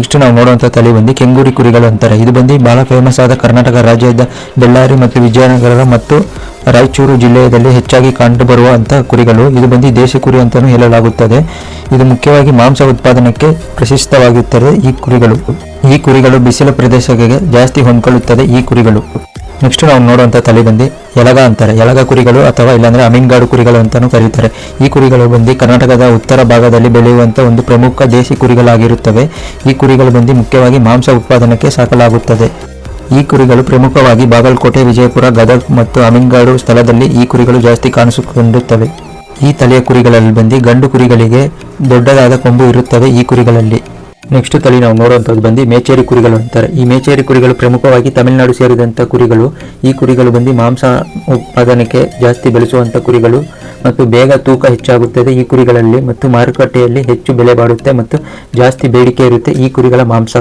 Next ನಾವು ನೋಡುವಂಥ ತಳಿ ಬಂದು ಕೆಂಗೂರಿ ಕುರಿಗಳು ಅಂತಾರೆ. ಇದು ಬಂದು ಬಹಳ ಫೇಮಸ್ ಆದ ಕರ್ನಾಟಕ ರಾಜ್ಯದ ಬೆಳ್ಳಾರಿ ಮತ್ತು ವಿಜಯನಗರ ಮತ್ತು ರಾಯಚೂರು ಜಿಲ್ಲೆಯಲ್ಲಿ ಹೆಚ್ಚಾಗಿ ಕಂಡುಬರುವಂಥ ಕುರಿಗಳು. ಇದು ಬಂದು ದೇಶಿ ಕುರಿ ಅಂತಲೂ ಹೇಳಲಾಗುತ್ತದೆ. ಇದು ಮುಖ್ಯವಾಗಿ ಮಾಂಸ ಉತ್ಪಾದನೆಗೆ ಪ್ರಸಿದ್ಧವಾಗಿರುತ್ತದೆ. ಈ ಕುರಿಗಳು ಬಿಸಿಲು ಪ್ರದೇಶಕ್ಕೆ ಜಾಸ್ತಿ ಹೊಂದ್ಕೊಳ್ಳುತ್ತದೆ. ಈ ಕುರಿಗಳು ನೆಕ್ಸ್ಟ್ ನಾವು ನೋಡುವಂಥ ತಳಿ ಬಂದು ಯಲಗ ಅಂತಾರೆ. ಯಲಗ ಕುರಿಗಳು ಅಥವಾ ಇಲ್ಲಾಂದ್ರೆ ಅಮೀನ್ಗಾಡು ಕುರಿಗಳು ಅಂತಾನೂ ಕರೀತಾರೆ. ಈ ಕುರಿಗಳು ಬಂದು ಕರ್ನಾಟಕದ ಉತ್ತರ ಭಾಗದಲ್ಲಿ ಬೆಳೆಯುವಂಥ ಒಂದು ಪ್ರಮುಖ ದೇಶಿ ಕುರಿಗಳಾಗಿರುತ್ತವೆ. ಈ ಕುರಿಗಳು ಬಂದು ಮುಖ್ಯವಾಗಿ ಮಾಂಸ ಉತ್ಪಾದನೆಗೆ ಸಾಕಲಾಗುತ್ತದೆ. ಈ ಕುರಿಗಳು ಪ್ರಮುಖವಾಗಿ ಬಾಗಲಕೋಟೆ, ವಿಜಯಪುರ, ಗದಗ ಮತ್ತು ಅಮೀನ್ಗಾಡು ಸ್ಥಳದಲ್ಲಿ ಈ ಕುರಿಗಳು ಜಾಸ್ತಿ ಕಾಣಿಸಿಕೊಳ್ಳುತ್ತವೆ. ಈ ತಳಿಯ ಕುರಿಗಳಲ್ಲಿ ಬಂದು ಗಂಡು ಕುರಿಗಳಿಗೆ ದೊಡ್ಡದಾದ ಕೊಂಬು ಇರುತ್ತವೆ. ಈ ಕುರಿಗಳಲ್ಲಿ ನೆಕ್ಸ್ಟ್ ತಳಿ ನಾವು ನೋಡುವಂಥದ್ದು ಬಂದು ಮೇಚೇರಿ ಕುರಿಗಳು ಅಂತಾರೆ. ಈ ಮೇಚೇರಿ ಕುರಿಗಳು ಪ್ರಮುಖವಾಗಿ ತಮಿಳುನಾಡು ಸೇರಿದಂಥ ಕುರಿಗಳು. ಈ ಕುರಿಗಳು ಬಂದು ಮಾಂಸ ಉತ್ಪಾದನೆಗೆ ಜಾಸ್ತಿ ಬೆಳೆಸುವಂಥ ಕುರಿಗಳು ಮತ್ತು ಬೇಗ ತೂಕ ಹೆಚ್ಚಾಗುತ್ತದೆ ಈ ಕುರಿಗಳಲ್ಲಿ ಮತ್ತು ಮಾರುಕಟ್ಟೆಯಲ್ಲಿ ಹೆಚ್ಚು ಬೆಲೆ ಬಾಳುತ್ತೆ ಮತ್ತು ಜಾಸ್ತಿ ಬೇಡಿಕೆ ಇರುತ್ತೆ ಈ ಕುರಿಗಳ ಮಾಂಸ.